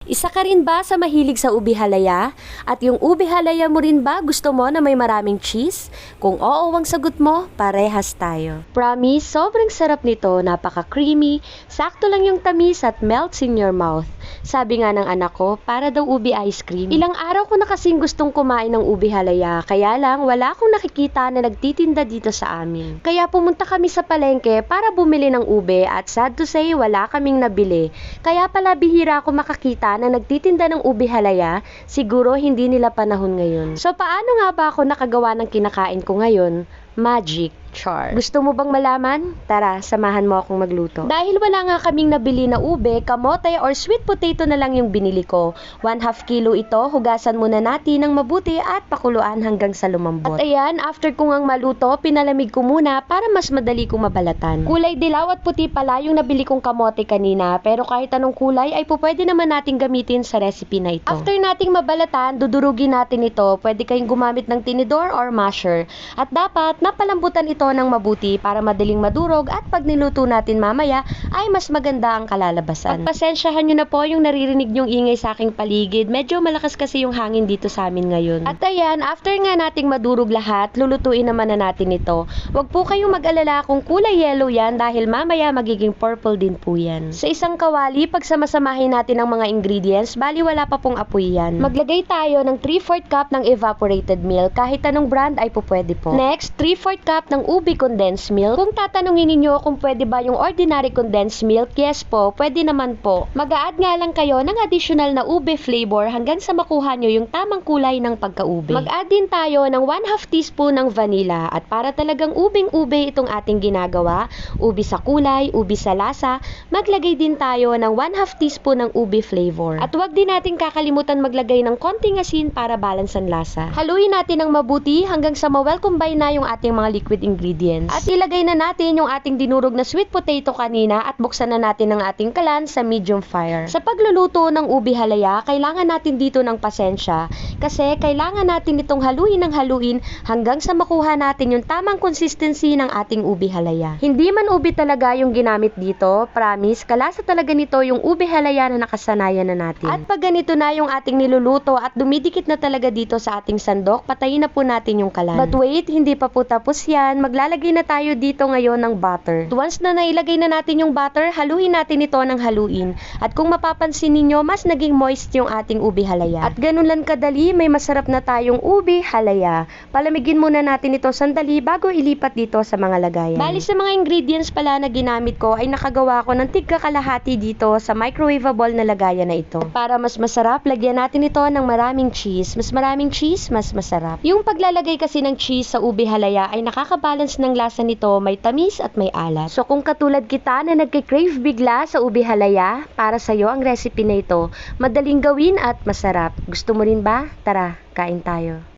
Isa ka rin ba sa mahilig sa ubi halaya? At yung ubi halaya mo rin ba gusto mo na may maraming cheese? Kung oo ang sagot mo, parehas tayo. Promise, sobrang sarap nito, napaka-creamy, sakto lang yung tamis at melts in your mouth. Sabi nga ng anak ko, para daw ubi ice cream. Ilang araw ko na kasing gustong kumain ng ubi halaya, kaya lang wala akong nakikita na nagtitinda dito sa amin. Kaya pumunta kami sa palengke para bumili ng ube at sad to say wala kaming nabili. Kaya pala bihira ako makakita na nagtitinda ng ubi halaya, siguro hindi nila panahon ngayon. So paano nga ba ako nakagawa ng kinakain ko ngayon? Magic. Char. Gusto mo bang malaman? Tara, samahan mo akong magluto. Dahil wala nga kaming nabili na ube, kamote or sweet potato na lang yung binili ko. 1/2 kilo ito, hugasan muna natin ng mabuti at pakuluan hanggang sa lumambot. At ayan, after ko ngang maluto, pinalamig ko muna para mas madali kong mabalatan. Kulay dilaw at puti pala yung nabili kong kamote kanina, pero kahit anong kulay ay pwede naman nating gamitin sa recipe na ito. After nating mabalatan, dudurugin natin ito. Pwede kayong gumamit ng tinidor or masher. At dapat napalambutan ito ng mabuti para madaling madurog at pag niluto natin mamaya ay mas maganda ang kalalabasan. Pagpasensyahan nyo na po yung naririnig nyong ingay sa aking paligid. Medyo malakas kasi yung hangin dito sa amin ngayon. At ayan, after nga nating madurog lahat, lulutuin naman na natin ito. Huwag po kayong mag-alala kung kulay yellow yan dahil mamaya magiging purple din po yan. Sa isang kawali, pagsamasamahin natin ang mga ingredients, bali wala pa pong apoy yan. Maglagay tayo ng 3/4 cup ng evaporated milk, kahit anong brand ay pwede po. Next, 3/4 cup ng ubi condensed milk. Kung tatanungin ninyo kung pwede ba yung ordinary condensed milk, yes po, pwede naman po. Mag-a-add nga lang kayo ng additional na ube flavor hanggang sa makuha nyo yung tamang kulay ng pagka-ube. Mag-add din tayo ng 1/2 teaspoon ng vanilla at para talagang ubing-ube itong ating ginagawa, ubi sa kulay, ubi sa lasa, maglagay din tayo ng 1/2 teaspoon ng ube flavor. At wag din natin kakalimutan maglagay ng konting asin para balance ang lasa. Haluin natin ng mabuti hanggang sa ma-well combine na yung ating mga liquid ingredients. At ilagay na natin yung ating dinurog na sweet potato kanina at buksan na natin ang ating kalan sa medium fire. Sa pagluluto ng ubi halaya, kailangan natin dito ng pasensya kasi kailangan natin itong haluin ng haluin hanggang sa makuha natin yung tamang consistency ng ating ubi halaya. Hindi man ubi talaga yung ginamit dito, promise, kalasa talaga nito yung ubi halaya na nakasanayan na natin. At pag ganito na yung ating niluluto at dumidikit na talaga dito sa ating sandok, patayin na po natin yung kalan. But wait, hindi pa po tapos yan. Maglalagay na tayo dito ngayon ng butter. Once na nailagay na natin yung butter, haluin natin ito ng haluin. At kung mapapansin ninyo, mas naging moist yung ating ubi halaya. At ganun lang kadali, may masarap na tayong ubi halaya. Palamigin muna natin ito sandali bago ilipat dito sa mga lagayan. Bali sa mga ingredients pala na ginamit ko ay nakagawa ko ng tigka kalahati dito sa microwavable na lagayan na ito. Para mas masarap, lagyan natin ito ng maraming cheese. Mas maraming cheese, mas masarap. Yung paglalagay kasi ng cheese sa ubi halaya ay nakakabalance ng lasa nito, may tamis at may alat. So kung katulad kita na nagki-crave bigla sa ubi halaya, para sa'yo ang recipe na ito. Madaling gawin at masarap. Gusto mo rin ba? Tara, kain tayo.